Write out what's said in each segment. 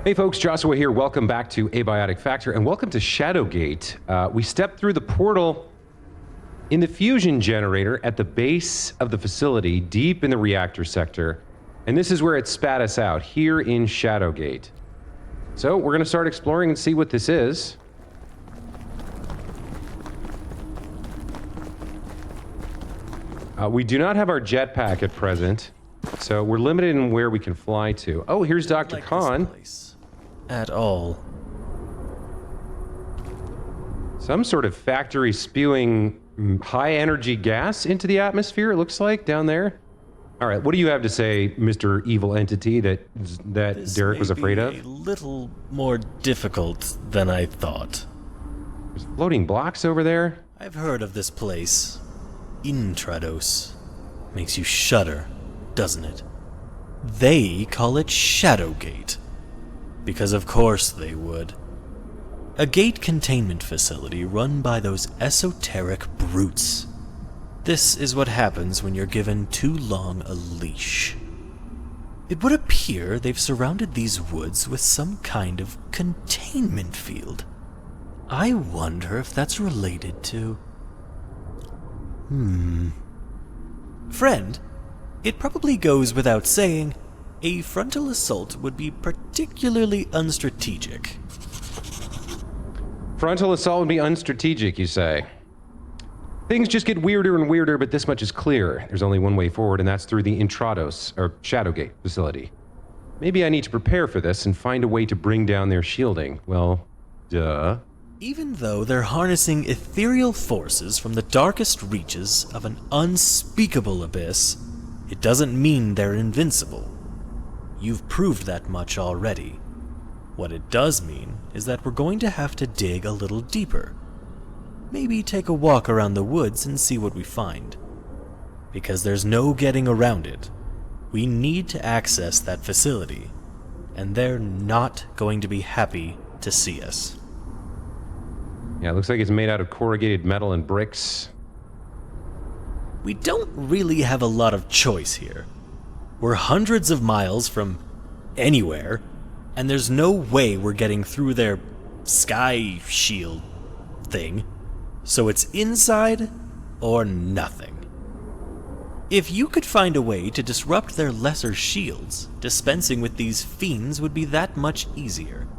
Hey folks, Joshua here. Welcome back to Abiotic Factor and welcome to Shadowgate. We stepped through the portal in the fusion generator at the base of the facility, deep in the reactor sector, and this is where it spat us out, here in Shadowgate. So we're going to start exploring and see what this is. We do not have our jetpack at present, so we're limited in where we can fly to. Oh, here's Dr. Khan. At all. Some sort of factory spewing high energy gas into the atmosphere, it looks like, down there. All right, what do you have to say, Mr. Evil Entity, that Derek was afraid of? This may be a little more difficult than I thought. There's floating blocks over there. I've heard of this place. Intrados. Makes you shudder, doesn't it? They call it Shadowgate. Because of course they would. A gate containment facility run by those esoteric brutes. This is what happens when you're given too long a leash. It would appear they've surrounded these woods with some kind of containment field. I wonder if that's related to... Friend, it probably goes without saying, a frontal assault would be particularly unstrategic. Frontal assault would be unstrategic, you say? Things just get weirder and weirder, but this much is clear. There's only one way forward, and that's through the Intrados, or Shadowgate, facility. Maybe I need to prepare for this and find a way to bring down their shielding. Well, duh. Even though they're harnessing ethereal forces from the darkest reaches of an unspeakable abyss, it doesn't mean they're invincible. You've proved that much already. What it does mean is that we're going to have to dig a little deeper. Maybe take a walk around the woods and see what we find. Because there's no getting around it. We need to access that facility, and they're not going to be happy to see us. Yeah, it looks like it's made out of corrugated metal and bricks. We don't really have a lot of choice here. We're hundreds of miles from anywhere, and there's no way we're getting through their sky shield thing. So it's inside or nothing. If you could find a way to disrupt their lesser shields, dispensing with these fiends would be that much easier.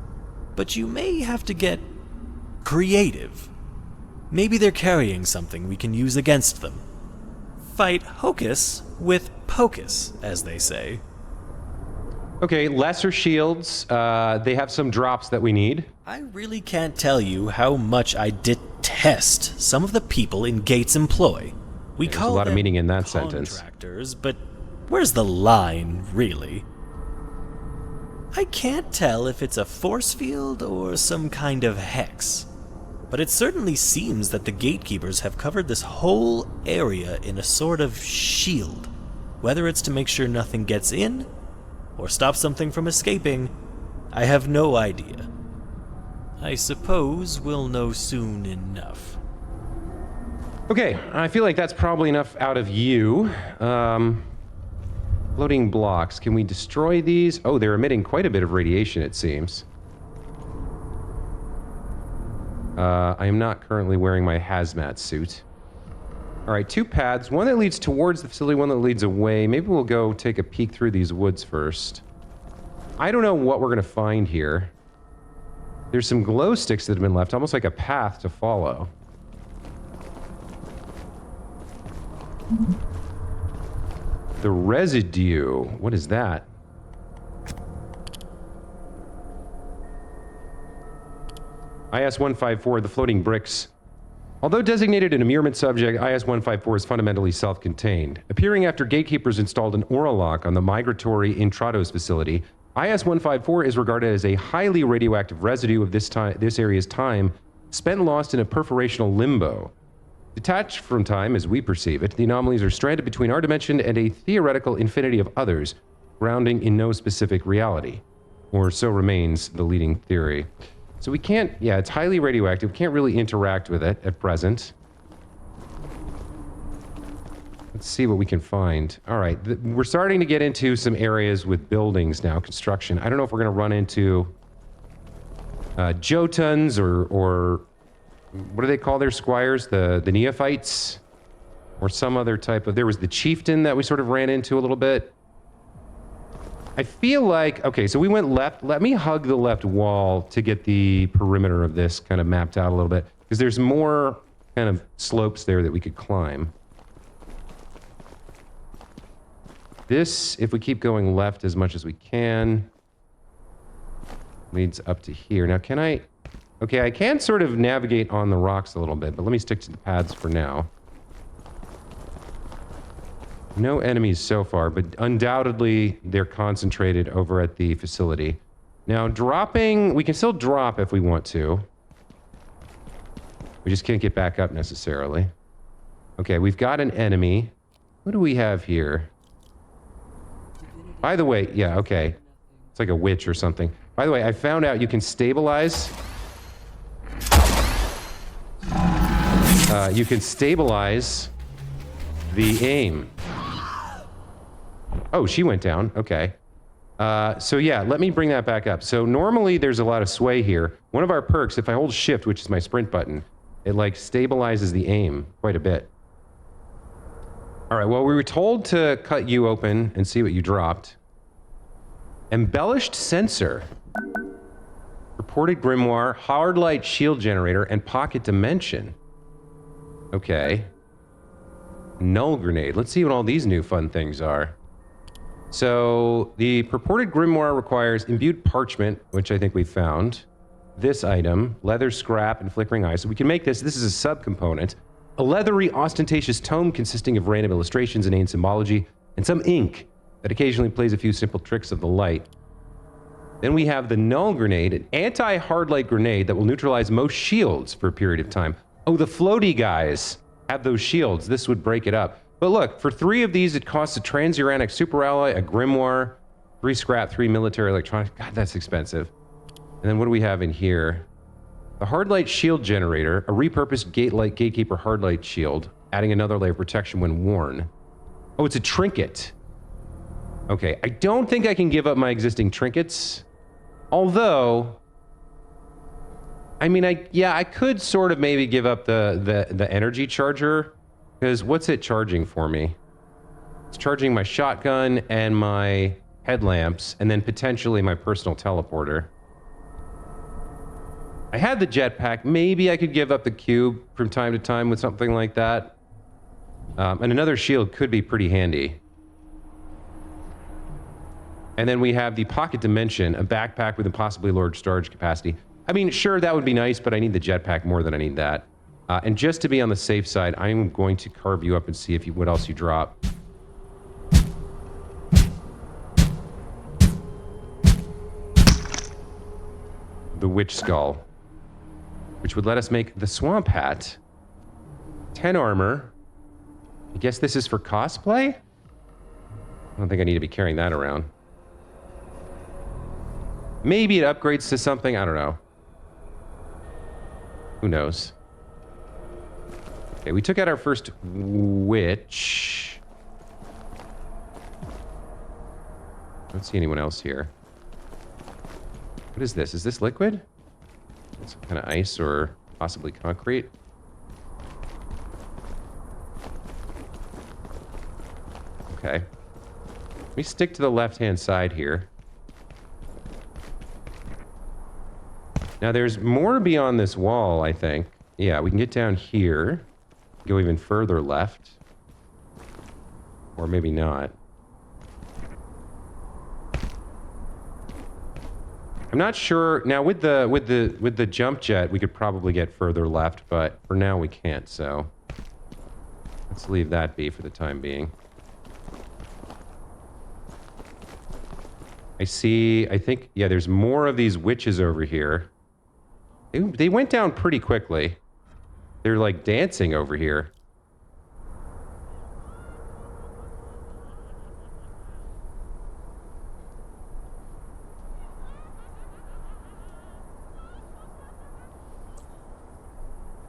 But you may have to get creative. Maybe they're carrying something we can use against them. Fight hocus with pocus, as they say. Okay, lesser shields. They have some drops that we need. I really can't tell you how much I detest some of the people in Gates' employ. We There's call a lot them of meaning in that sentence. Contractors, but where's the line, really? I can't tell if it's a force field or some kind of hex. But it certainly seems that the gatekeepers have covered this whole area in a sort of shield. Whether it's to make sure nothing gets in, or stop something from escaping, I have no idea. I suppose we'll know soon enough. Okay, I feel like that's probably enough out of you. Floating blocks. Can we destroy these? Oh, they're emitting quite a bit of radiation, it seems. I am not currently wearing my hazmat suit. All right, 2 paths. One that leads towards the facility, one that leads away. Maybe we'll go take a peek through these woods first. I don't know what we're going to find here. There's some glow sticks that have been left, almost like a path to follow. The residue. What is that? IS-154, the floating bricks. Although designated an immurement subject, IS-154 is fundamentally self-contained. Appearing after gatekeepers installed an aura lock on the migratory Intrados facility, IS-154 is regarded as a highly radioactive residue of this area's time, spent lost in a perforational limbo. Detached from time as we perceive it, the anomalies are stranded between our dimension and a theoretical infinity of others, grounding in no specific reality. Or so remains the leading theory. So we can't, yeah, it's highly radioactive. We can't really interact with it at present. Let's see what we can find. All right, we're starting to get into some areas with buildings now, construction. I don't know if we're going to run into Jotuns or what do they call their squires? The neophytes? Or some other type of... There was the chieftain that we sort of ran into a little bit. I feel like... Okay, so we went left. Let me hug the left wall to get the perimeter of this kind of mapped out a little bit. Because there's more kind of slopes there that we could climb. This, if we keep going left as much as we can, leads up to here. Now, can I... Okay, I can sort of navigate on the rocks a little bit, but let me stick to the paths for now. No enemies so far, but undoubtedly they're concentrated over at the facility. Now, dropping... We can still drop if we want to. We just can't get back up necessarily. Okay, we've got an enemy. What do we have here? By the way, yeah, okay. It's like a witch or something. By the way, I found out you can stabilize... you can stabilize the aim. Oh, she went down. Okay. So yeah, let me bring that back up. So normally there's a lot of sway here. One of our perks, if I hold shift, which is my sprint button, it like stabilizes the aim quite a bit. All right, well, we were told to cut you open and see what you dropped. Embellished sensor. Reported grimoire, HARDLIGHT shield generator, and pocket dimension. Okay. Null grenade. Let's see what all these new fun things are. So, the purported grimoire requires imbued parchment, which I think we found. This item, leather scrap and flickering eye. So we can make this. This is a subcomponent. A leathery, ostentatious tome consisting of random illustrations and ancient symbology, and some ink that occasionally plays a few simple tricks of the light. Then we have the null grenade, an anti-hardlight grenade that will neutralize most shields for a period of time. Oh, the floaty guys have those shields. This would break it up. But look, for 3 of these, it costs a transuranic super alloy, a grimoire, 3 scrap, 3 military electronics. God, that's expensive. And then what do we have in here? The hardlight shield generator, a repurposed gatekeeper hardlight shield, adding another layer of protection when worn. Oh, it's a trinket. Okay, I don't think I can give up my existing trinkets. Although, I mean, I could sort of maybe give up the energy charger. Because what's it charging for me? It's charging my shotgun and my headlamps, and then potentially my personal teleporter. I had the jetpack. Maybe I could give up the cube from time to time with something like that. And another shield could be pretty handy. And then we have the pocket dimension, a backpack with a possibly large storage capacity. I mean, sure, that would be nice, but I need the jetpack more than I need that. And just to be on the safe side, I'm going to carve you up and see if what else you drop. The witch skull, which would let us make the swamp hat. 10 armor. I guess this is for cosplay? I don't think I need to be carrying that around. Maybe it upgrades to something, I don't know. Who knows? Okay, we took out our first witch. I don't see anyone else here. What is this? Is this liquid? Some kind of ice or possibly concrete? Okay. Let me stick to the left-hand side here. Now, there's more beyond this wall, I think. Yeah, we can get down here. Go even further left. Or maybe not. I'm not sure. Now, with the jump jet, we could probably get further left, but for now we can't, so... Let's leave that be for the time being. I think, yeah, there's more of these witches over here. They went down pretty quickly. They're like dancing over here.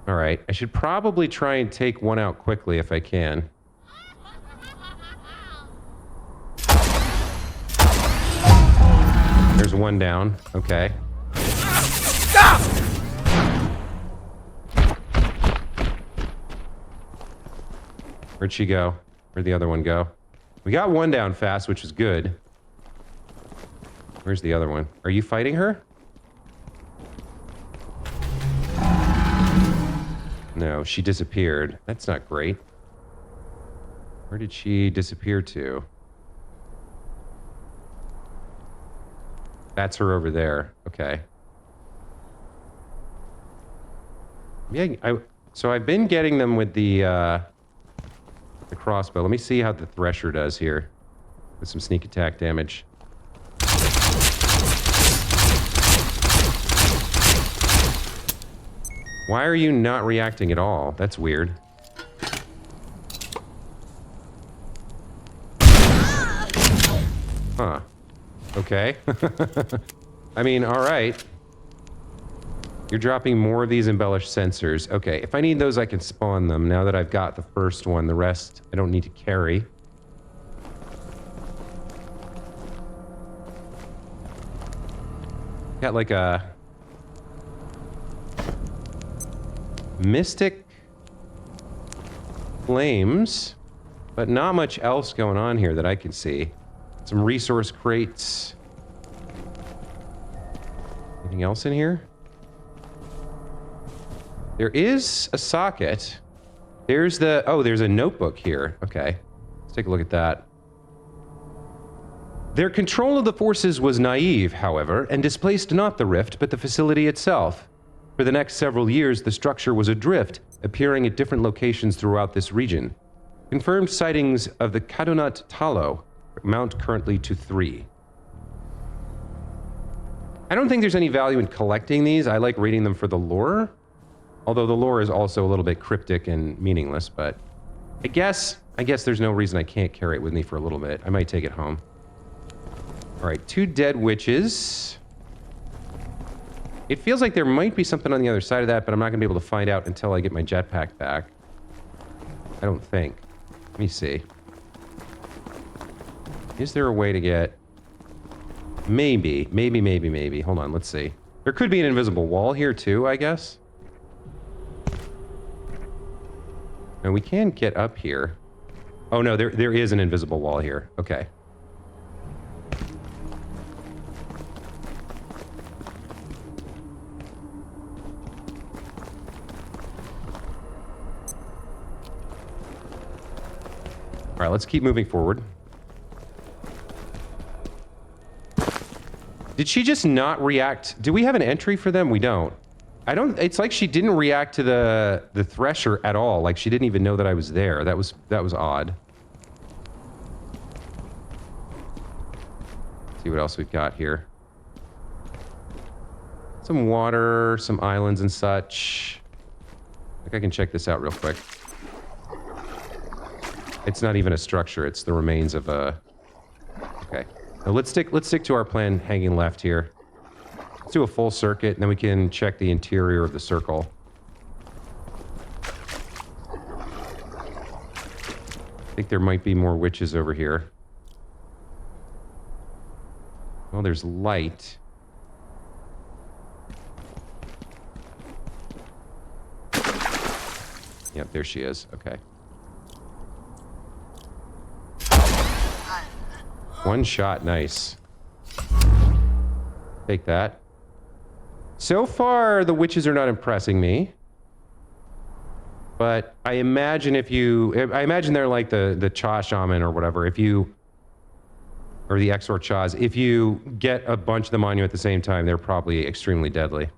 All right, I should probably try and take one out quickly if I can. one down. Okay. Where'd she go? Where'd the other one go? We got one down fast, which is good. Where's the other one? Are you fighting her? No, she disappeared. That's not great. Where did she disappear to? That's her over there. Okay. Yeah, so I've been getting them with the crossbow. Let me see how the Thresher does here. With some sneak attack damage. Why are you not reacting at all? That's weird. Huh. Okay. I mean, alright. You're dropping more of these embellished sensors. Okay, if I need those, I can spawn them. Now that I've got the first one, the rest I don't need to carry. Got like a... Mystic flames, but not much else going on here that I can see. Some resource crates. Anything else in here? There is a socket. There's the... Oh, there's a notebook here. Okay. Let's take a look at that. Their control of the forces was naive, however, and displaced not the rift, but the facility itself. For the next several years, the structure was adrift, appearing at different locations throughout this region. Confirmed sightings of the Kadonat Talo mount currently to 3. I don't think there's any value in collecting these. I like reading them for the lore. Although the lore is also a little bit cryptic and meaningless, but I guess there's no reason I can't carry it with me for a little bit. I might take it home. All right, 2 dead witches. It feels like there might be something on the other side of that, but I'm not going to be able to find out until I get my jetpack back. I don't think. Let me see. Is there a way to get... Maybe. Hold on, let's see. There could be an invisible wall here too, I guess. And we can get up here. Oh no, there is an invisible wall here. Okay. All right, let's keep moving forward. Did she just not react? Do we have an entry for them? We don't. I don't... It's like she didn't react to the Thresher at all. Like she didn't even know that I was there. That was odd. Let's see what else we've got here. Some water, some islands and such. I think I can check this out real quick. It's not even a structure, it's the remains of a... Okay. Now let's stick to our plan hanging left here. Let's do a full circuit, and then we can check the interior of the circle. I think there might be more witches over here. Well, there's light. Yep, there she is. Okay. One shot, nice. Take that. So far, the witches are not impressing me. But I imagine I imagine they're like the Cha Shaman or whatever. If you... Or the Exor Chas. If you get a bunch of them on you at the same time, they're probably extremely deadly.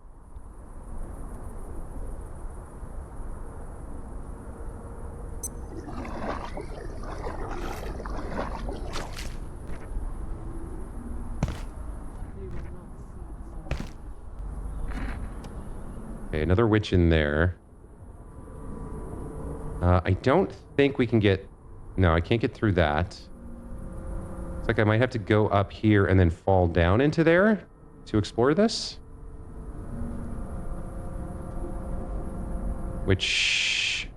Okay, another witch in there. I don't think we can get... No, I can't get through that. It's like I might have to go up here and then fall down into there to explore this. Which...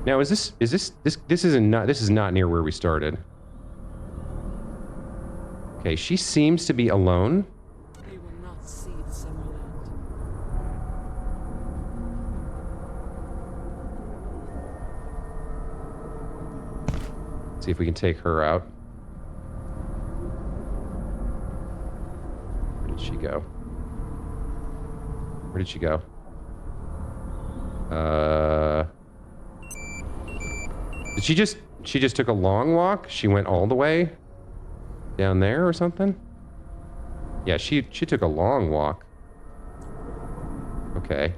Now, this is not near where we started. Okay, she seems to be alone. They will not see the Summerland. See if we can take her out. Where did she go? Where did she go? Did she just took a long walk? She went all the way down there or something? Yeah, she took a long walk. Okay.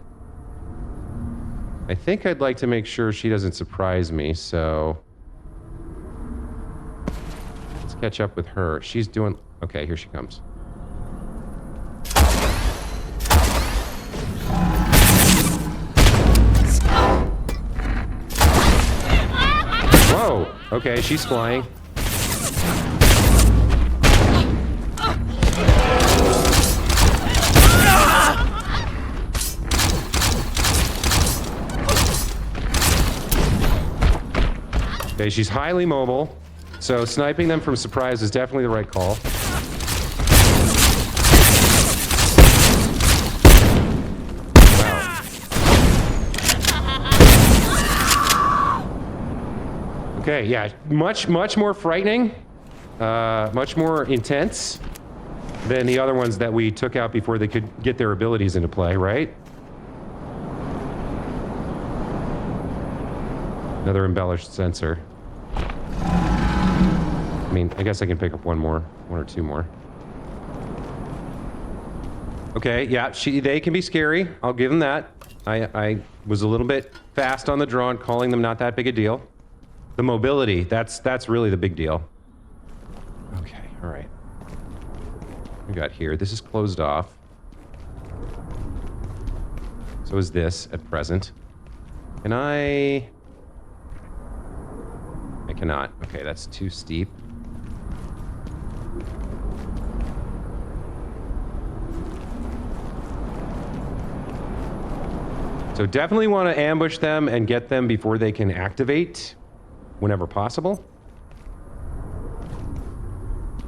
I think I'd like to make sure she doesn't surprise me, so let's catch up with her. She's doing... Okay, here she comes. Whoa! Okay, she's flying. Okay, she's highly mobile, so sniping them from surprise is definitely the right call. Wow. Okay, yeah, much more frightening, much more intense than the other ones that we took out before they could get their abilities into play, right? Another embellished sensor. I mean, I guess I can pick up one or two more. Okay, yeah, they can be scary. I'll give them that. I was a little bit fast on the draw and calling them not that big a deal. The mobility, that's really the big deal. Okay, all right. We got here. This is closed off. So is this at present. Can I cannot. Okay, that's too steep. So definitely want to ambush them and get them before they can activate whenever possible.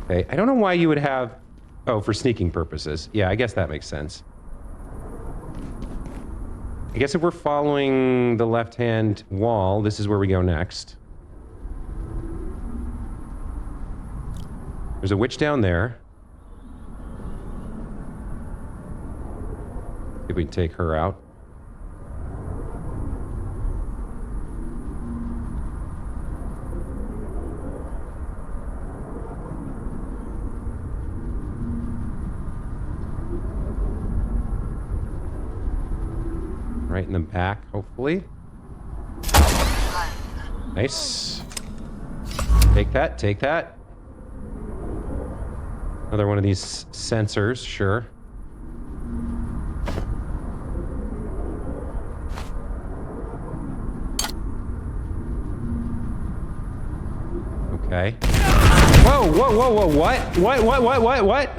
Okay, I don't know why you would have... Oh, for sneaking purposes. Yeah, I guess that makes sense. I guess if we're following the left-hand wall, this is where we go next. There's a witch down there. See if we can take her out. Right in the back, hopefully. Nice. Take that, take that. Another one of these sensors, sure. Okay. Whoa, whoa, whoa, whoa, what? What?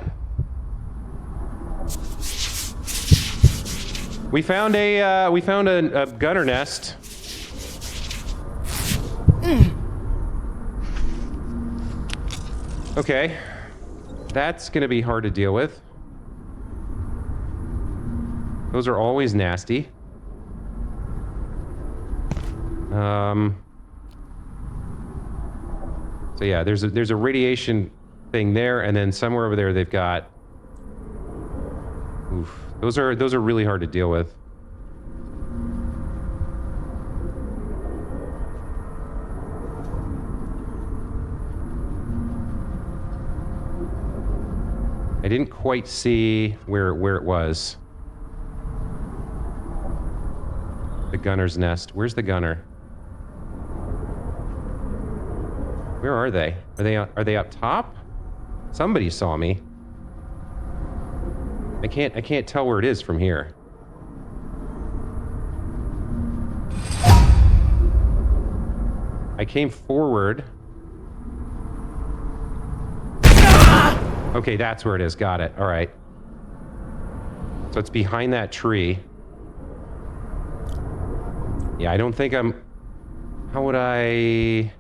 We found a gunner nest. Okay. That's gonna be hard to deal with. Those are always nasty. So yeah, there's a radiation thing there, and then somewhere over there they've got... Oof. Those are really hard to deal with. I didn't quite see where it was. The gunner's nest. Where's the gunner? Where are they? Are they up top? Somebody saw me. I can't tell where it is from here. I came forward. Okay, that's where it is. Got it. All right. So it's behind that tree. Yeah, I don't think I'm... How would I...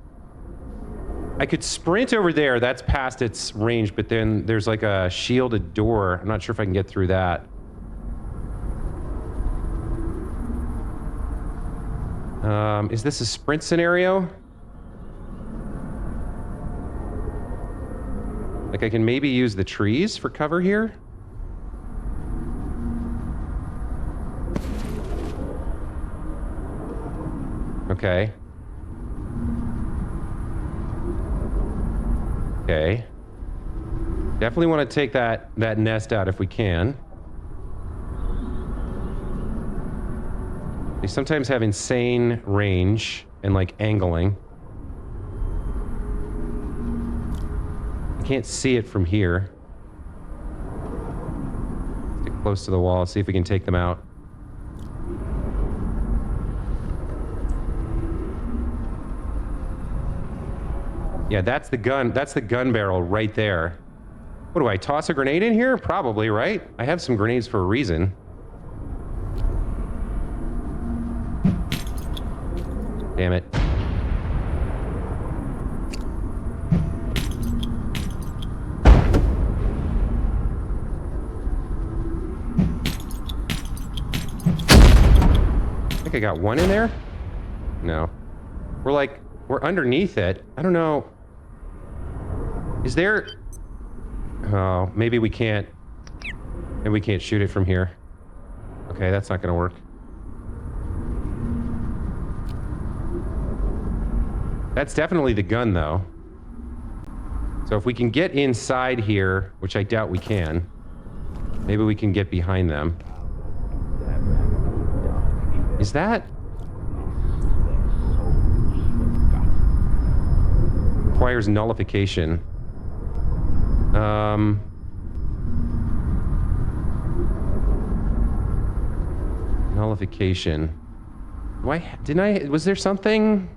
I could sprint over there. That's past its range, but then there's like a shielded door. I'm not sure if I can get through that. Is this a sprint scenario? Like I can maybe use the trees for cover here? Okay. Okay. Definitely want to take that nest out if we can. They sometimes have insane range and like angling. I can't see it from here. Stick close to the wall, see if we can take them out. Yeah, that's the gun. That's the gun barrel right there. What do I toss a grenade in here? Probably, right? I have some grenades for a reason. Damn it. I think I got one in there? No. We're underneath it. I don't know. Is there... Oh, maybe we can't... Maybe we can't shoot it from here. Okay, that's not gonna work. That's definitely the gun, though. So if we can get inside here, which I doubt we can, maybe we can get behind them. Is that... Requires nullification. Nullification. Why didn't I... Was there something...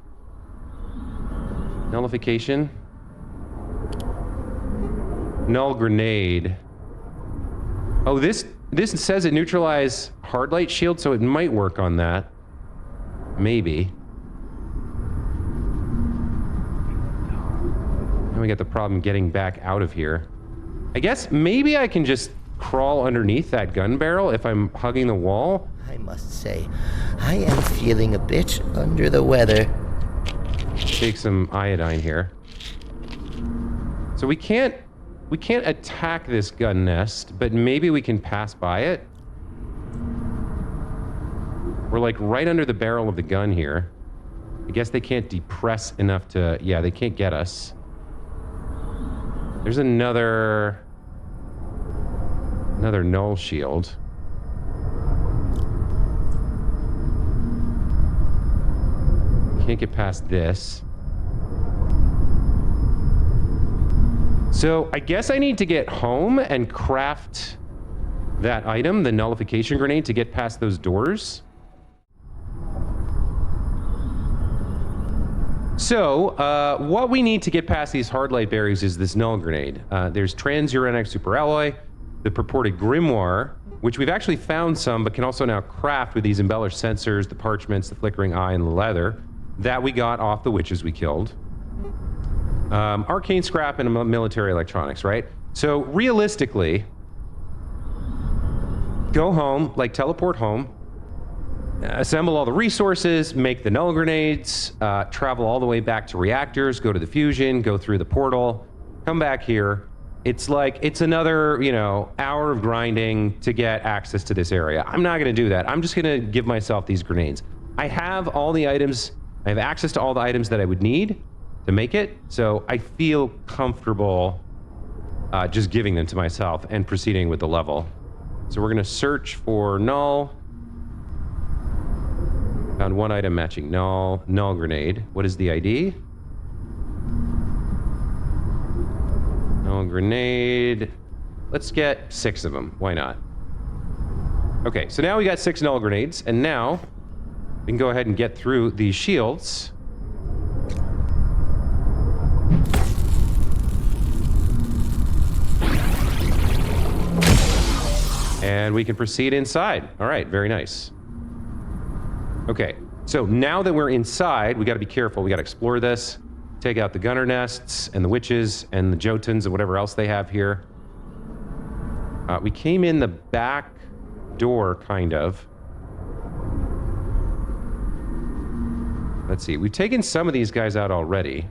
Nullification? Null grenade. Oh, this says it neutralize HARDLIGHT shield, so it might work on that. Maybe. Now we got the problem getting back out of here. I guess maybe I can just crawl underneath that gun barrel if I'm hugging the wall. I must say, I am feeling a bit under the weather. Take some iodine here. So we can't attack this gun nest, but maybe we can pass by it. We're like right under the barrel of the gun here. I guess they can't depress enough to... Yeah, they can't get us. There's another null shield. Can't get past this. So I guess I need to get home and craft that item, the nullification grenade, to get past those doors. So, what we need to get past these HARDLIGHT berries is this null grenade. There's transuranic superalloy, the purported grimoire, which we've actually found some, but can also now craft with these embellished sensors, the parchments, the flickering eye, and the leather that we got off the witches we killed. Arcane scrap and military electronics, right? So, realistically, go home, like teleport home, assemble all the resources, make the null grenades, travel all the way back to reactors, go to the fusion, go through the portal, come back here. It's like, it's another, hour of grinding to get access to this area. I'm not going to do that. I'm just going to give myself these grenades. I have all the items. I have access to all the items that I would need to make it. So I feel comfortable just giving them to myself and proceeding with the level. So we're going to search for null. Found one item matching null grenade. What is the ID? Null grenade. Let's get 6 of them. Why not? Okay, so now we got 6 null grenades, and now we can go ahead and get through these shields. And we can proceed inside. All right, very nice. Okay, so now that we're inside, we got to be careful. We got to explore this. Take out the gunner nests and the witches and the Jotuns and whatever else they have here. We came in the back door, kind of. Let's see. We've taken some of these guys out already.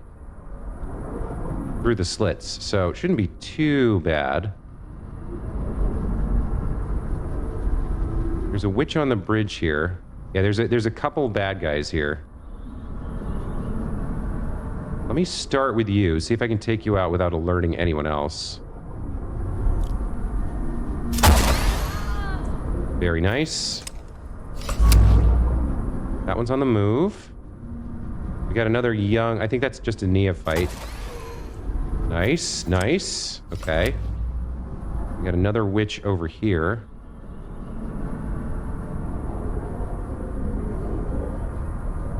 Through the slits, so it shouldn't be too bad. There's a witch on the bridge here. Yeah, there's a couple bad guys here. Let me start with you, see if I can take you out without alerting anyone else. Very nice. That one's on the move. We got another young... I think that's just a neophyte. Nice, nice. Okay. We got another witch over here.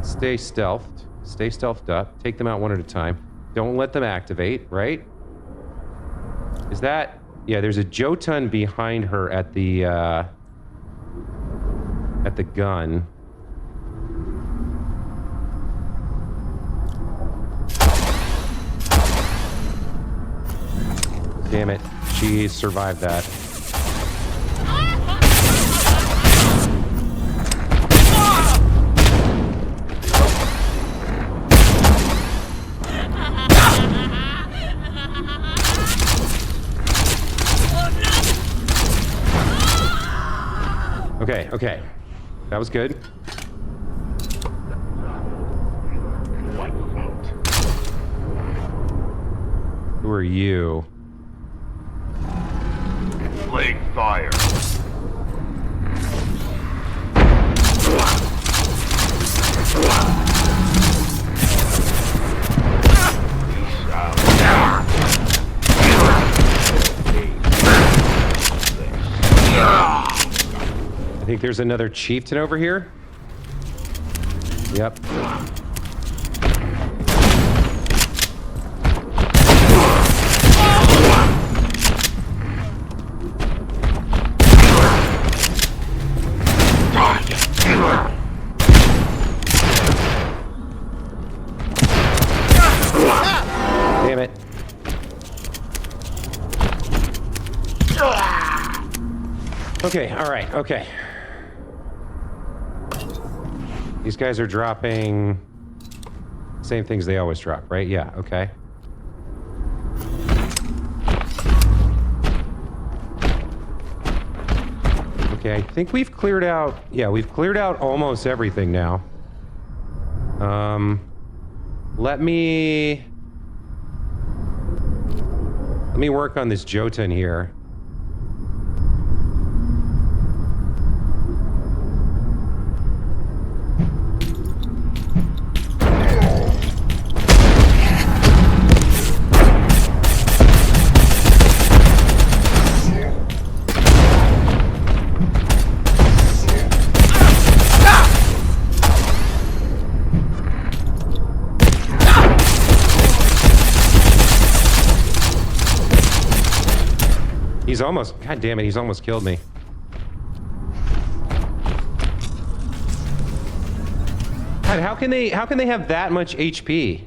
Stay stealthed. Stay stealthed up. Take them out one at a time. Don't let them activate, right? Is that... Yeah, there's a Jotun behind her at the gun. Damn it. She survived that. Okay, okay. That was good. Who are you? Plague fire. I think there's another chieftain over here. Yep. Damn it. Okay, all right, okay. These guys are dropping same things they always drop, right? Yeah, okay. Okay, I think we've cleared out... Yeah, we've cleared out almost everything now. Let me work on this Jotun here. He's almost... God damn it, he's almost killed me. God, how can they have that much HP?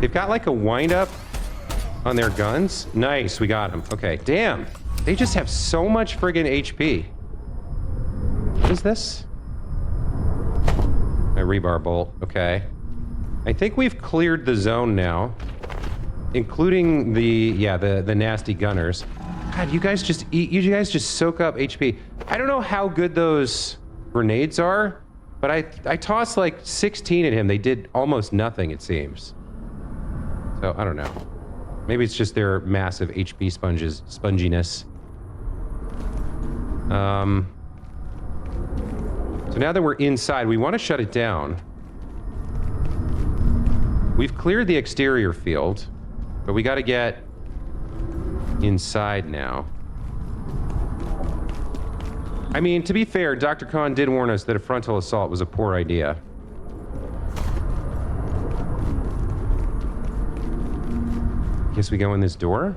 They've got like a wind-up on their guns. Nice, we got him. Okay, damn. They just have so much friggin' HP. What is this? My rebar bolt. Okay. I think we've cleared the zone now. Including the nasty gunners. God, you guys just eat. You guys just soak up HP. I don't know how good those grenades are, but I tossed like 16 at him. They did almost nothing, it seems. So, I don't know. Maybe it's just their massive HP sponginess. So now that we're inside, we want to shut it down. We've cleared the exterior field, but we got to get inside now. I mean, to be fair, Dr. Khan did warn us that a frontal assault was a poor idea. Guess we go in this door.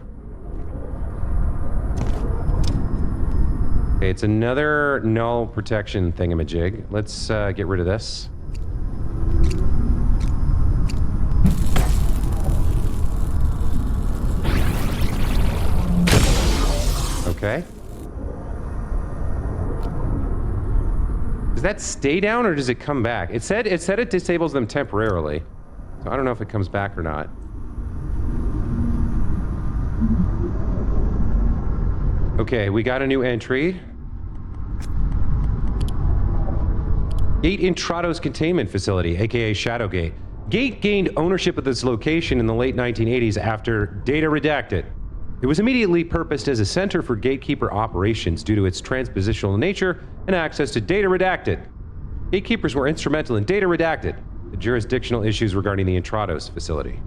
Okay, it's another null protection thingamajig. Let's get rid of this. Okay. Does that stay down or does it come back? It said it disables them temporarily. So I don't know if it comes back or not. Okay, we got a new entry. Gate in Trados Containment Facility, aka Shadowgate. Gate gained ownership of this location in the late 1980s after data redacted. It was immediately purposed as a center for gatekeeper operations due to its transpositional nature and access to data redacted. Gatekeepers were instrumental in data redacted, the jurisdictional issues regarding the Intrados facility.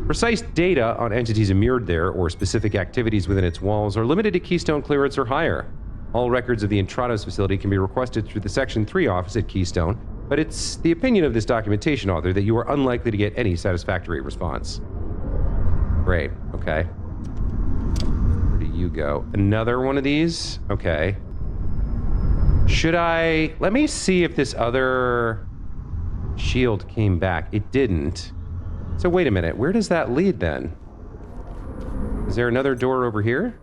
Precise data on entities immured there or specific activities within its walls are limited to Keystone clearance or higher. All records of the Intrados facility can be requested through the Section 3 office at Keystone, but it's the opinion of this documentation author that you are unlikely to get any satisfactory response. Great, okay. Where do you go? Another one of these? Okay. Should I... Let me see if this other shield came back. It didn't. So wait a minute, where does that lead then? Is there another door over here?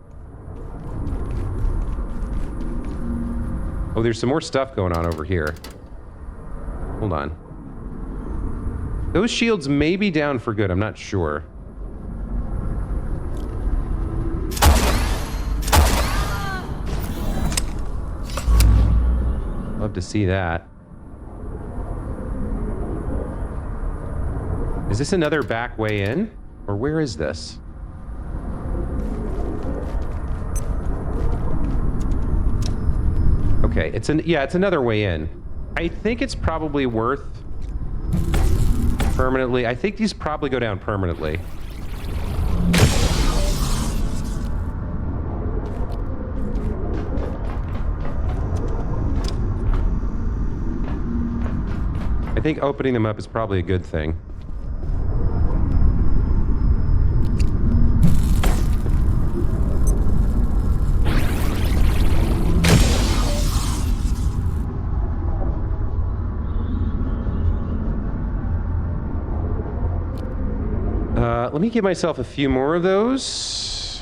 Oh, there's some more stuff going on over here. Hold on. Those shields may be down for good, I'm not sure. Love to see that. Is this another back way in? Or where is this? Okay, it's another way in. I think it's probably worth permanently. I think these probably go down permanently. I think opening them up is probably a good thing. Let me give myself a few more of those.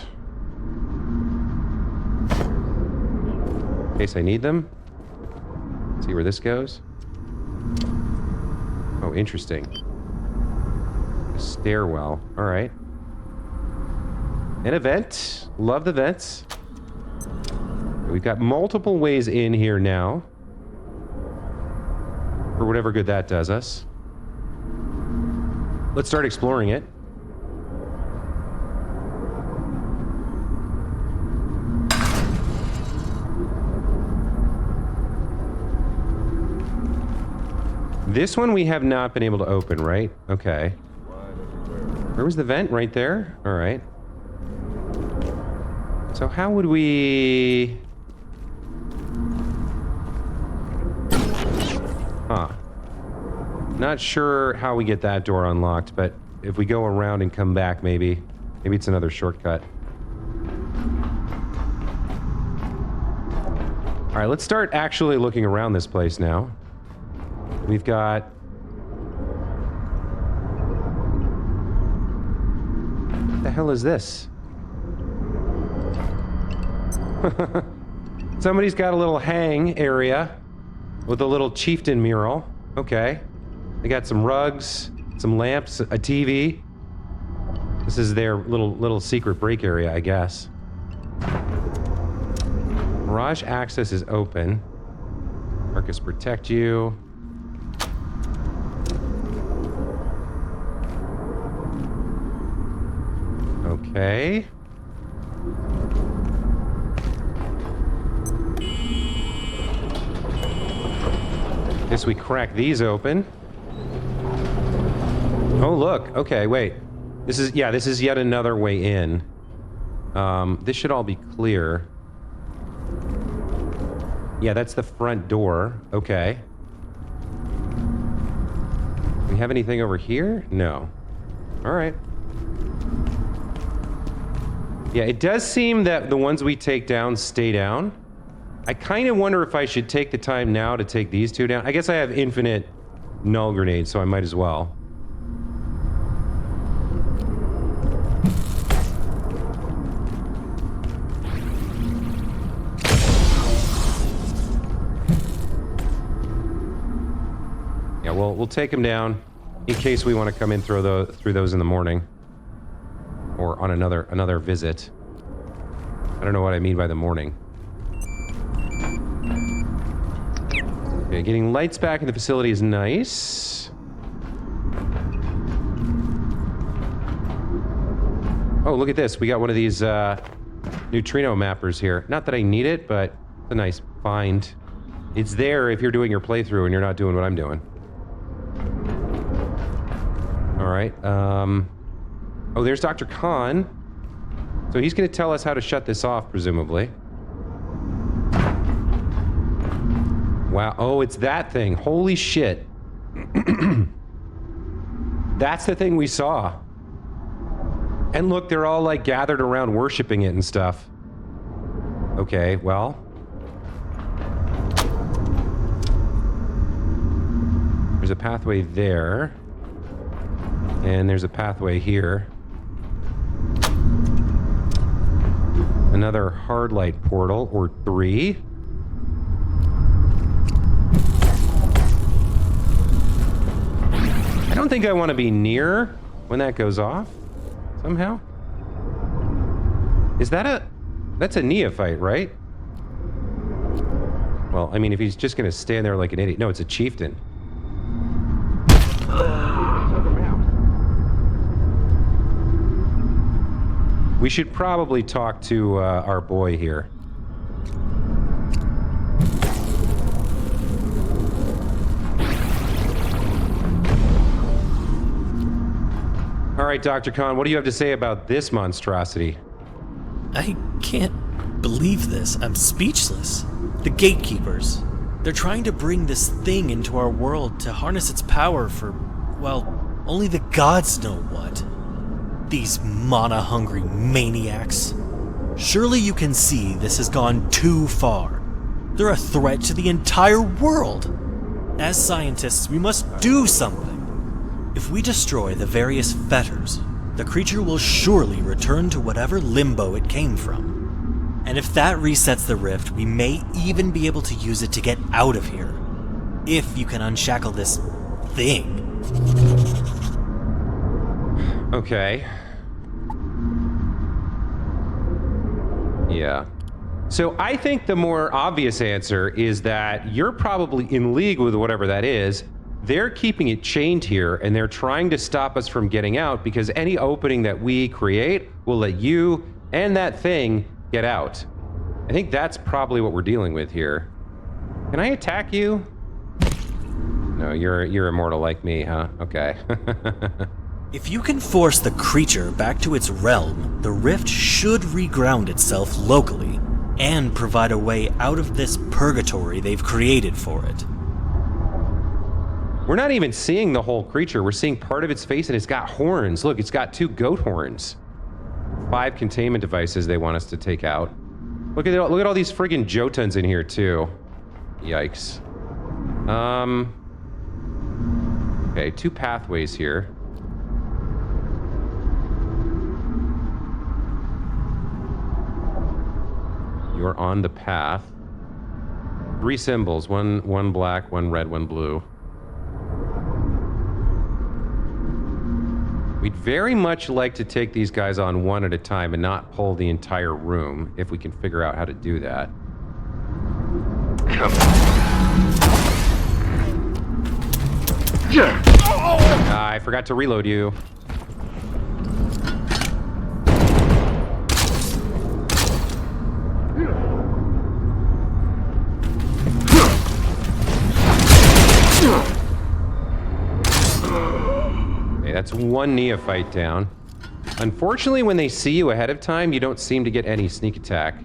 In case I need them. See where this goes. Oh, interesting. A stairwell. All right. An event. Love the vents. We've got multiple ways in here now. For whatever good that does us. Let's start exploring it. This one we have not been able to open, right? Okay. Where was the vent? Right there? All right. So how would we... Huh. Not sure how we get that door unlocked, but if we go around and come back, maybe it's another shortcut. All right, let's start actually looking around this place now. We've got... What the hell is this? Somebody's got a little hang area with a little chieftain mural. Okay. They got some rugs, some lamps, a TV. This is their little secret break area, I guess. Garage access is open. Marcus, protect you. Okay. Guess we crack these open. Oh, look. Okay, wait. This is yet another way in. This should all be clear. Yeah, that's the front door. Okay. We have anything over here? No. All right. Yeah, it does seem that the ones we take down stay down. I kind of wonder if I should take the time now to take these two down. I guess I have infinite null grenades, so I might as well. Yeah, we'll take them down in case we want to come in through those in the morning. Or on another visit. I don't know what I mean by the morning. Okay, getting lights back in the facility is nice. Oh, look at this. We got one of these neutrino mappers here. Not that I need it, but it's a nice find. It's there if you're doing your playthrough and you're not doing what I'm doing. Alright, oh, there's Dr. Khan. So he's going to tell us how to shut this off, presumably. Wow. Oh, it's that thing. Holy shit. That's the thing we saw. And look, they're all, like, gathered around worshiping it and stuff. Okay, well. There's a pathway there. And there's a pathway here. Another HARDLIGHT portal, or 3. I don't think I want to be near when that goes off, somehow. Is that a... That's a neophyte, right? Well, I mean, if he's just going to stand there like an idiot... No, it's a chieftain. We should probably talk to our boy here. All right, Dr. Khan, what do you have to say about this monstrosity? I can't believe this. I'm speechless. The gatekeepers. They're trying to bring this thing into our world to harness its power for, well, only the gods know what. These mana-hungry maniacs. Surely you can see this has gone too far. They're a threat to the entire world. As scientists, we must do something. If we destroy the various fetters, the creature will surely return to whatever limbo it came from. And if that resets the rift, we may even be able to use it to get out of here. If you can unshackle this thing. Okay. Yeah. So I think the more obvious answer is that you're probably in league with whatever that is. They're keeping it chained here, and they're trying to stop us from getting out because any opening that we create will let you and that thing get out. I think that's probably what we're dealing with here. Can I attack you? No, you're immortal like me, huh? Okay. If you can force the creature back to its realm, the rift should reground itself locally and provide a way out of this purgatory they've created for it. We're not even seeing the whole creature. We're seeing part of its face, and it's got horns. Look, it's got 2 goat horns. 5 containment devices they want us to take out. Look at all these friggin' Jotuns in here, too. Yikes. Okay, 2 pathways here. You're on the path. 3 symbols, one black, 1 red, 1 blue. We'd very much like to take these guys on one at a time and not pull the entire room, if we can figure out how to do that. I forgot to reload you. That's 1 neophyte down. Unfortunately, when they see you ahead of time, you don't seem to get any sneak attack.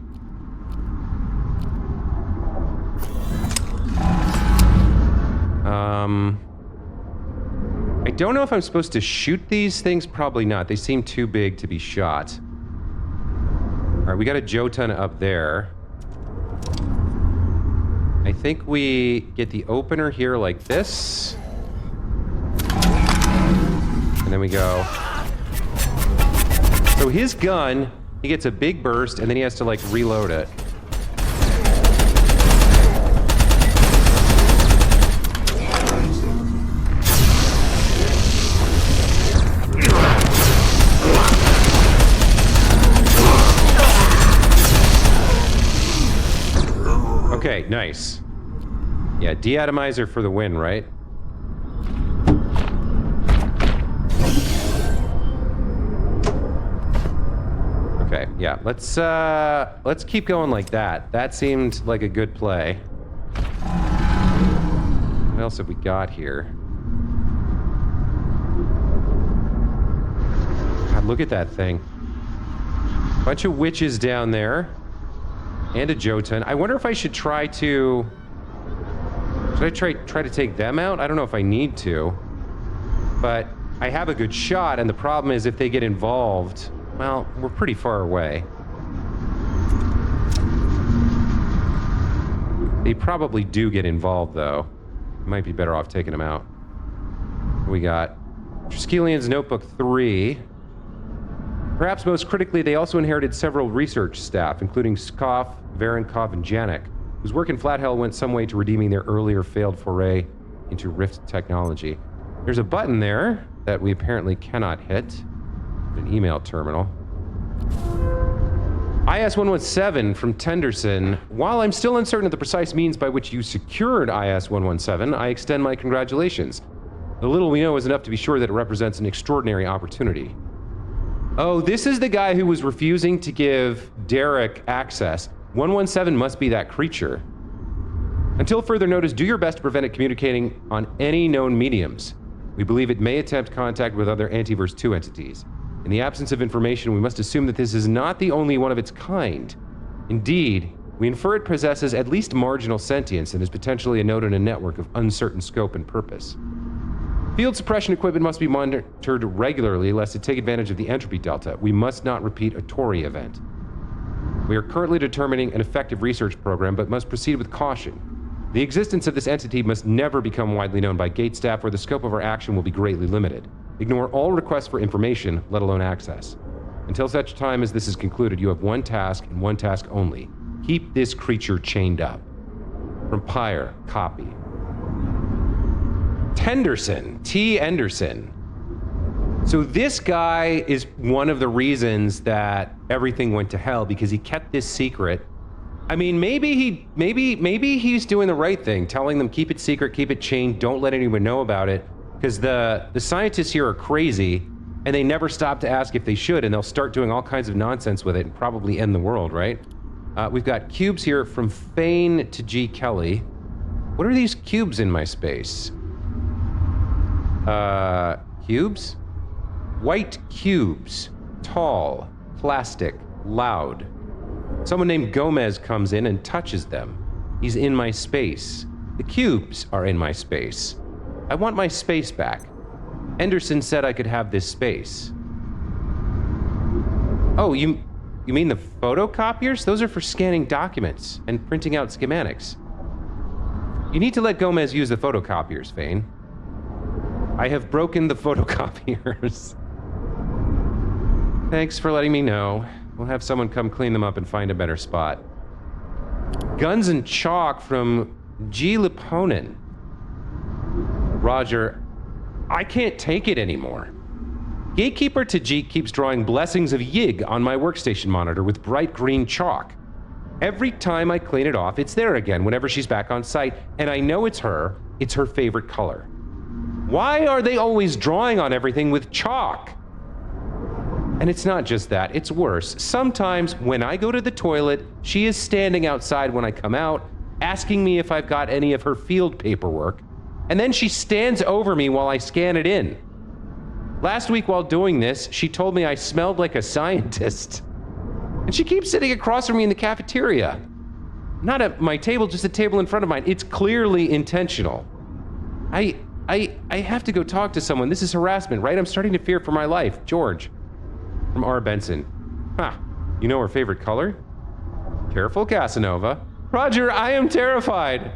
I don't know if I'm supposed to shoot these things. Probably not. They seem too big to be shot. All right, we got a Jotun up there. I think we get the opener here like this. And then we go. So his gun, he gets a big burst, and then he has to, like, reload it. Okay, nice. Yeah, deatomizer for the win, right? Okay, yeah, let's keep going like that. That seemed like a good play. What else have we got here? God, look at that thing. Bunch of witches down there. And a Jotun. I wonder if I should try to... Should I try to take them out? I don't know if I need to. But I have a good shot, and the problem is if they get involved... Well, we're pretty far away. They probably do get involved, though. Might be better off taking them out. We got Triskelian's Notebook 3. Perhaps most critically, they also inherited several research staff, including Skoff, Varenkov, and Janik, whose work in Flat Hell went some way to redeeming their earlier failed foray into Rift technology. There's a button there that we apparently cannot hit. An email terminal. IS-117 from Tenderson. While I'm still uncertain of the precise means by which you secured IS-117, I extend my congratulations. The little we know is enough to be sure that it represents an extraordinary opportunity. Oh, this is the guy who was refusing to give Derek access. 117 must be that creature. Until further notice, do your best to prevent it communicating on any known mediums. We believe it may attempt contact with other Antiverse 2 entities. In the absence of information, we must assume that this is not the only one of its kind. Indeed, we infer it possesses at least marginal sentience and is potentially a node in a network of uncertain scope and purpose. Field suppression equipment must be monitored regularly lest it take advantage of the entropy delta. We must not repeat a Tori event. We are currently determining an effective research program, but must proceed with caution. The existence of this entity must never become widely known by Gate staff, or the scope of our action will be greatly limited. Ignore all requests for information, let alone access. Until such time as this is concluded, you have one task and one task only. Keep this creature chained up. From Pyre, copy. Tenderson, T. Anderson. So this guy is one of the reasons that everything went to hell, because he kept this secret. I mean, maybe he's doing the right thing, telling them keep it secret, keep it chained, don't let anyone know about it, because the scientists here are crazy, and they never stop to ask if they should, and they'll start doing all kinds of nonsense with it and probably end the world, right? We've got cubes here from Fane to G. Kelly. What are these cubes in my space? Cubes? White cubes. Tall. Plastic. Loud. Someone named Gomez comes in and touches them. He's in my space. The cubes are in my space. I want my space back. Henderson said I could have this space. Oh, you mean the photocopiers? Those are for scanning documents and printing out schematics. You need to let Gomez use the photocopiers, Fane. I have broken the photocopiers. Thanks for letting me know. We'll have someone come clean them up and find a better spot. Guns and Chalk from G. Liponin. Roger, I can't take it anymore. Gatekeeper Tajik keeps drawing blessings of Yig on my workstation monitor with bright green chalk. Every time I clean it off, it's there again whenever she's back on site, and I know it's her favorite color. Why are they always drawing on everything with chalk? And it's not just that, it's worse. Sometimes when I go to the toilet, she is standing outside when I come out, asking me if I've got any of her field paperwork, and then she stands over me while I scan it in. Last week while doing this, she told me I smelled like a scientist. And she keeps sitting across from me in the cafeteria. Not at my table, just a table in front of mine. It's clearly intentional. I have to go talk to someone. This is harassment, right? I'm starting to fear for my life. George. From R. Benson. Huh. You know her favorite color? Careful, Casanova. Roger, I am terrified.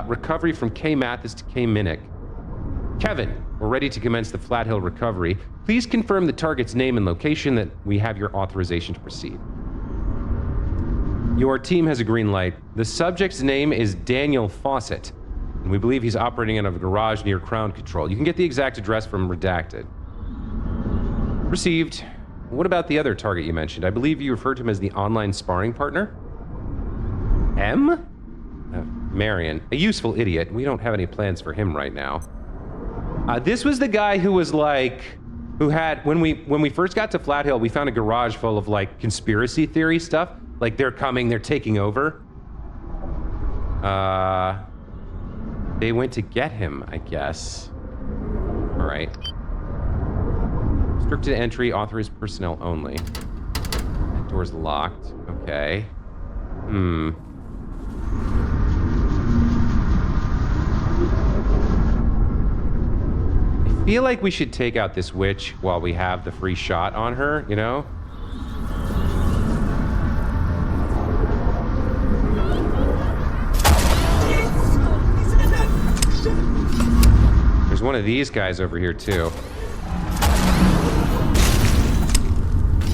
Recovery from K. Mathis to K. Minnick. Kevin, we're ready to commence the Flat Hill recovery. Please confirm the target's name and location that we have your authorization to proceed. Your team has a green light. The subject's name is Daniel Fawcett, and we believe he's operating out of a garage near Crown Control. You can get the exact address from Redacted. Received. What about the other target you mentioned? I believe you referred to him as the online sparring partner? M? Marion, a useful idiot. We don't have any plans for him right now. This was the guy who was like, who had, when we first got to Flat Hill, we found a garage full of like conspiracy theory stuff. Like they're coming, they're taking over. They went to get him, I guess. All right. Restricted entry, authorized personnel only. That door's locked. Okay. I feel like we should take out this witch while we have the free shot on her, you know? There's one of these guys over here too.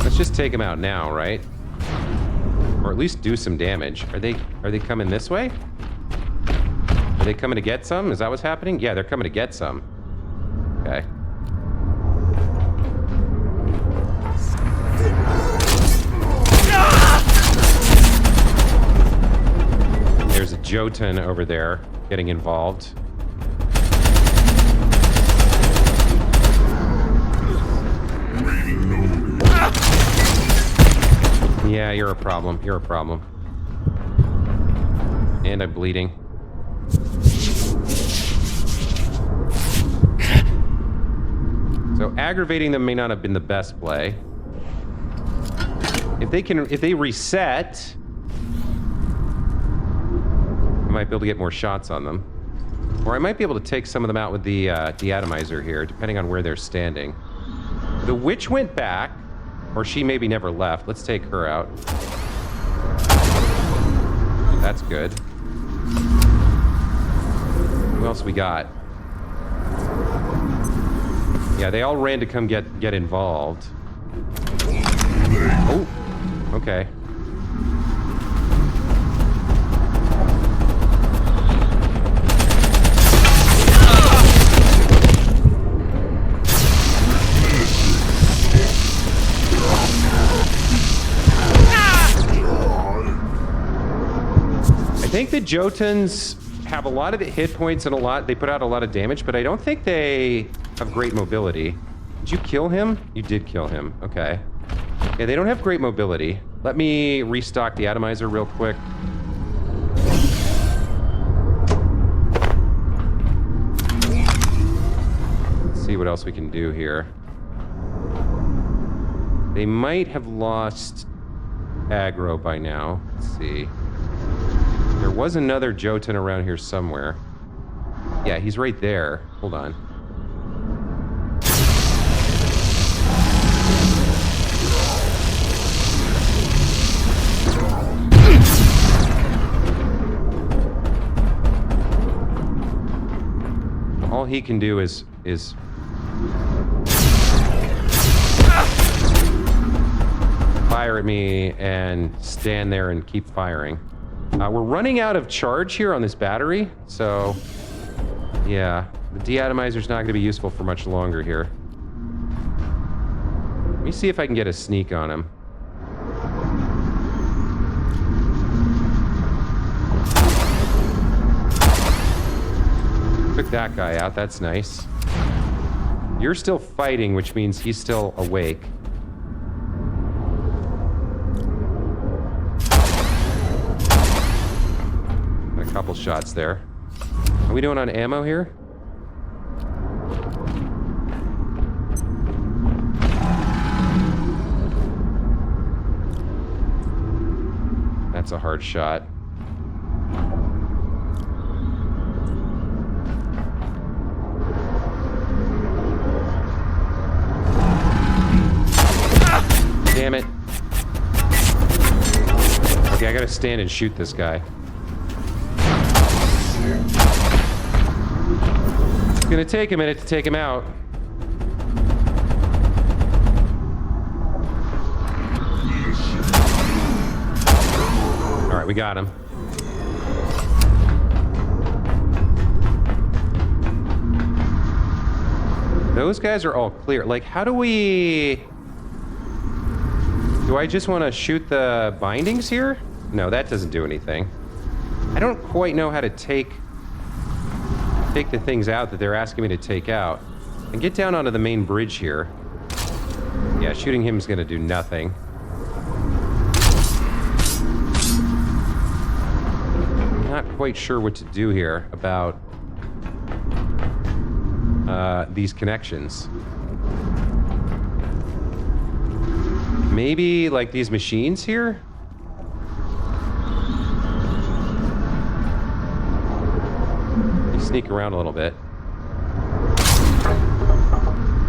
Let's just take him out now, right? Or at least do some damage. Are they coming this way? Are they coming to get some? Is that what's happening? Yeah, they're coming to get some. Okay. There's a Jotun over there getting involved. Yeah, you're a problem. You're a problem. And I'm bleeding. So aggravating them may not have been the best play. If they reset, I might be able to get more shots on them. Or I might be able to take some of them out with the deatomizer here, depending on where they're standing. The witch went back, or she maybe never left. Let's take her out. That's good. Who else we got? Yeah, they all ran to come get involved. Oh, okay. I think the Jotuns have a lot of the hit points and they put out a lot of damage, but I don't think they have great mobility. Did you kill him? You did kill him. Okay. Yeah, they don't have great mobility. Let me restock the atomizer real quick. Let's see what else we can do here. They might have lost aggro by now. Let's see. There was another Jotun around here somewhere. Yeah, he's right there. Hold on. All he can do is fire at me and stand there and keep firing. We're running out of charge here on this battery, so yeah, the deatomizer's not going to be useful for much longer here. Let me see if I can get a sneak on him. Took that guy out, that's nice. You're still fighting, which means he's still awake. Couple shots there. Are we doing on ammo here? That's a hard shot. Damn it. Okay, I gotta stand and shoot this guy. It's gonna take a minute to take him out. Alright, we got him. Those guys are all clear. Like, how do we... Do I just want to shoot the bindings here? No, that doesn't do anything. I don't quite know how to take the things out that they're asking me to take out. And get down onto the main bridge here. Yeah, shooting him is going to do nothing. I'm not quite sure what to do here about these connections. Maybe like these machines here? Let me sneak around a little bit.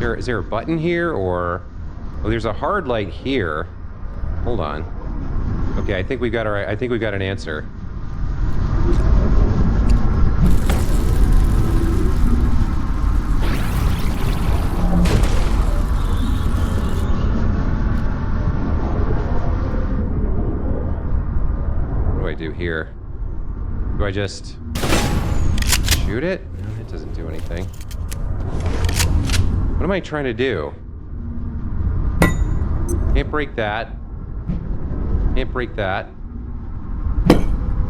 Is there a button here or... Oh, there's a hard light here. Hold on. Okay, I think we got an answer. What do I do here? Do I just shoot it? No, that doesn't do anything. What am I trying to do? Can't break that. Can't break that.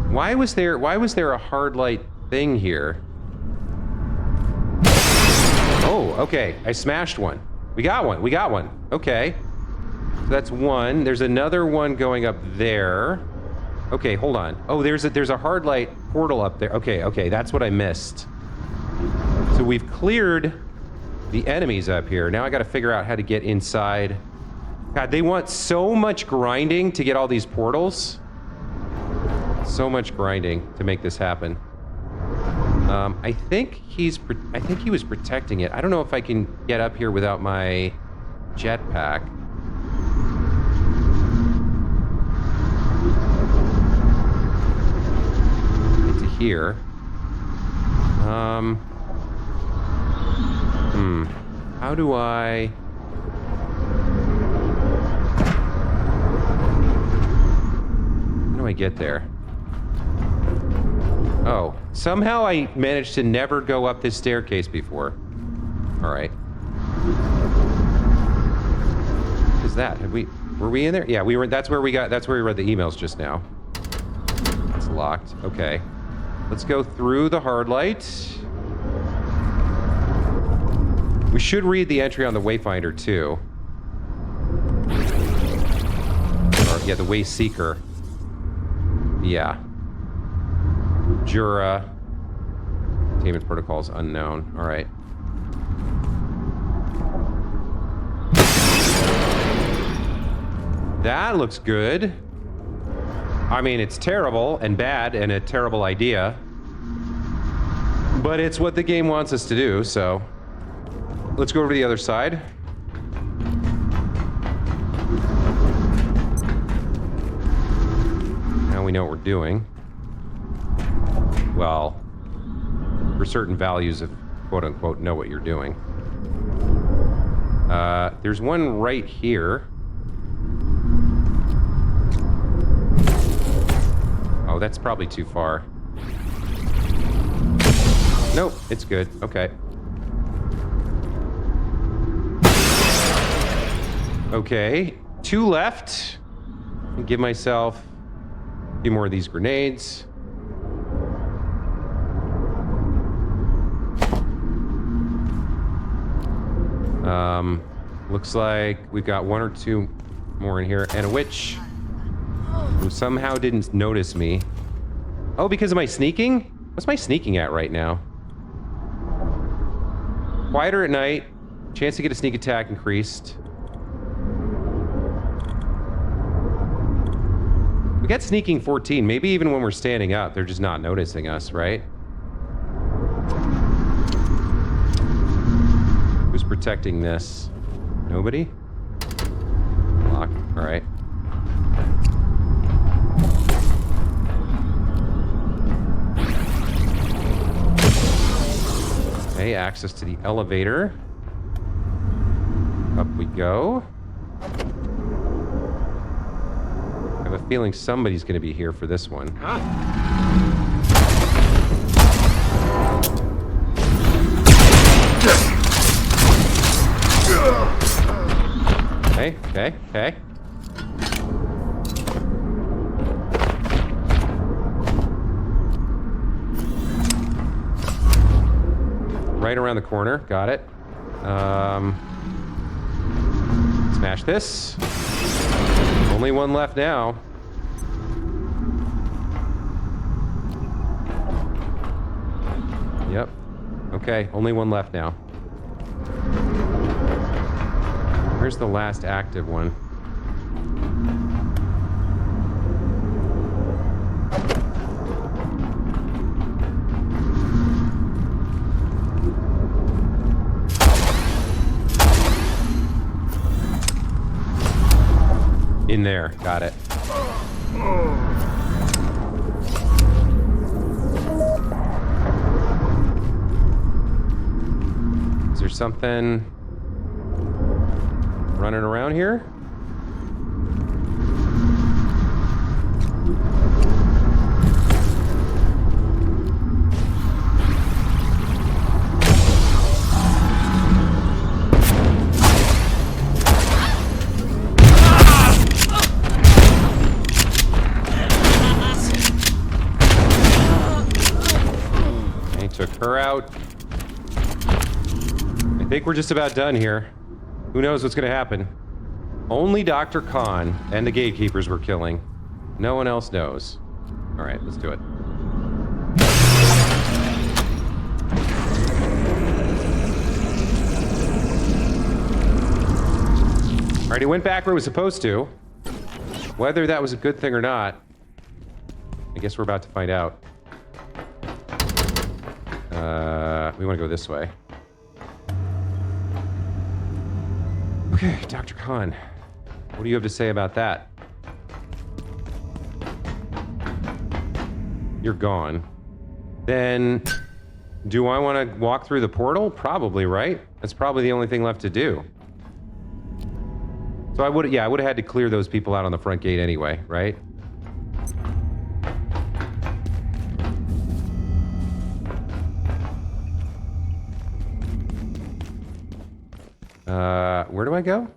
Why was there a hard light thing here? Oh, okay. I smashed one. We got one. Okay. So that's one. There's another one going up there. Okay, hold on. Oh, there's a hard light portal up there. Okay, that's what I missed. So we've cleared the enemies up here. Now I gotta figure out how to get inside. God, they want so much grinding to get all these portals. So much grinding to make this happen. I think he was protecting it. I don't know if I can get up here without my jetpack. Get to here. How do I... How do I get there? Oh, somehow I managed to never go up this staircase before. All right. What is that? Were we in there? Yeah, we were. That's where we read the emails just now. It's locked. Okay. Let's go through the hard light. We should read the entry on the Wayfinder too. Or, yeah, the Way Seeker. Yeah. Jura. Containment protocols unknown. All right. That looks good. I mean, it's terrible and bad and a terrible idea. But it's what the game wants us to do, so... Let's go over to the other side. Now we know what we're doing. Well, for certain values of quote-unquote know what you're doing. There's one right here. Oh, that's probably too far. Nope, it's good. Okay. Okay, 2 left. Give myself a few more of these grenades. Looks like we've got 1 or 2 more in here, and a witch who somehow didn't notice me. Oh, because of my sneaking? What's my sneaking at right now? Quieter at night. Chance to get a sneak attack increased. We got sneaking 14. Maybe even when we're standing up, they're just not noticing us, right? Who's protecting this? Nobody? Lock. All right. Okay, access to the elevator. Up we go. I have a feeling somebody's going to be here for this one. Okay. Right around the corner. Got it. Smash this. Only one left now. Yep. Okay, only one left now. Where's the last active one? In there. Got it. Is there something running around here? Took her out. I think we're just about done here. Who knows what's going to happen? Only Dr. Khan and the gatekeepers we're killing. No one else knows. All right, let's do it. All right, he went back where it was supposed to. Whether that was a good thing or not, I guess we're about to find out. We want to go this way. Okay, Dr. Khan, what do you have to say about that? You're gone. Then, do I want to walk through the portal? Probably, right? That's probably the only thing left to do. So I would have had to clear those people out on the front gate anyway, right? Where do I go?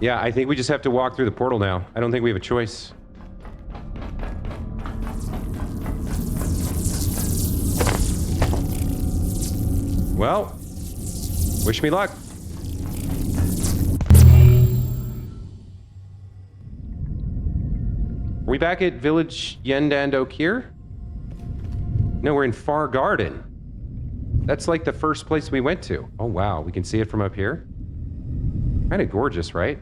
Yeah, I think we just have to walk through the portal now. I don't think we have a choice. Well, wish me luck. Are we back at Village Yendando here? No, we're in Far Garden. That's like the first place we went to. Oh, wow. We can see it from up here. Kind of gorgeous, right?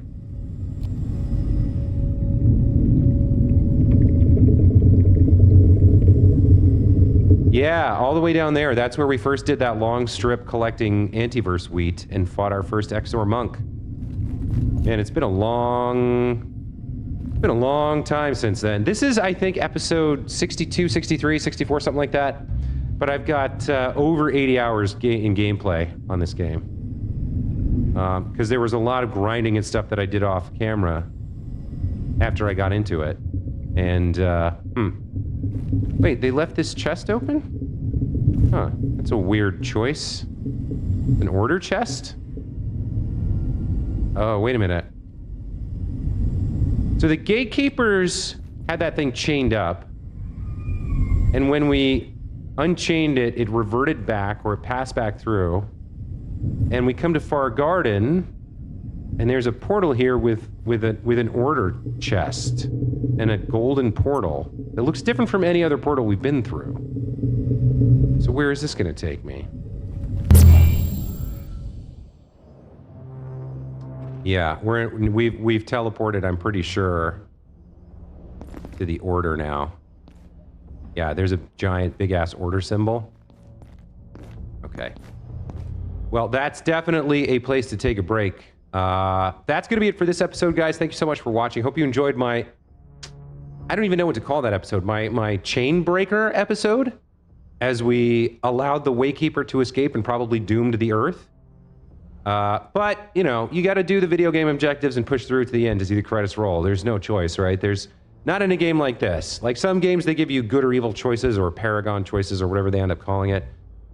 Yeah, all the way down there. That's where we first did that long strip collecting antiverse wheat and fought our first Exor monk. Man, it's been a long time since then. This is, I think, episode 62, 63, 64, something like that. But I've got over 80 hours in gameplay on this game. Because there was a lot of grinding and stuff that I did off camera after I got into it. And, Wait, they left this chest open? Huh, that's a weird choice. An order chest? Oh, wait a minute. So the gatekeepers had that thing chained up. And when we unchained it, it reverted back, or it passed back through. And we come to Far Garden, and there's a portal here with an order chest and a golden portal that looks different from any other portal we've been through. So where is this going to take me? Yeah, we've teleported, I'm pretty sure, to the order now. Yeah, there's a giant, big-ass order symbol. Okay. Well, that's definitely a place to take a break. That's going to be it for this episode, guys. Thank you so much for watching. Hope you enjoyed my... I don't even know what to call that episode. My chain breaker episode, as we allowed the Waykeeper to escape and probably doomed the Earth. But, you know, you got to do the video game objectives and push through to the end to see the credits roll. There's no choice, right? There's not in a game like this. Like some games, they give you good or evil choices or Paragon choices or whatever they end up calling it.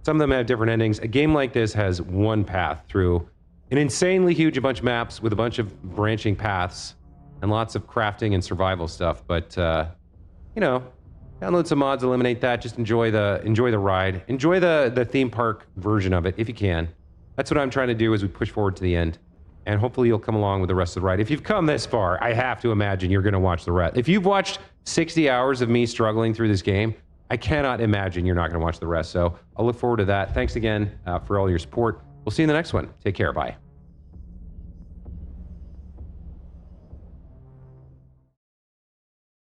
Some of them have different endings. A game like this has one path through an insanely huge bunch of maps with a bunch of branching paths and lots of crafting and survival stuff. But, you know, download some mods, eliminate that. Just enjoy the ride. Enjoy the theme park version of it if you can. That's what I'm trying to do as we push forward to the end. And hopefully you'll come along with the rest of the ride. If you've come this far, I have to imagine you're going to watch the rest. If you've watched 60 hours of me struggling through this game, I cannot imagine you're not going to watch the rest. So I'll look forward to that. Thanks again for all your support. We'll see you in the next one. Take care. Bye.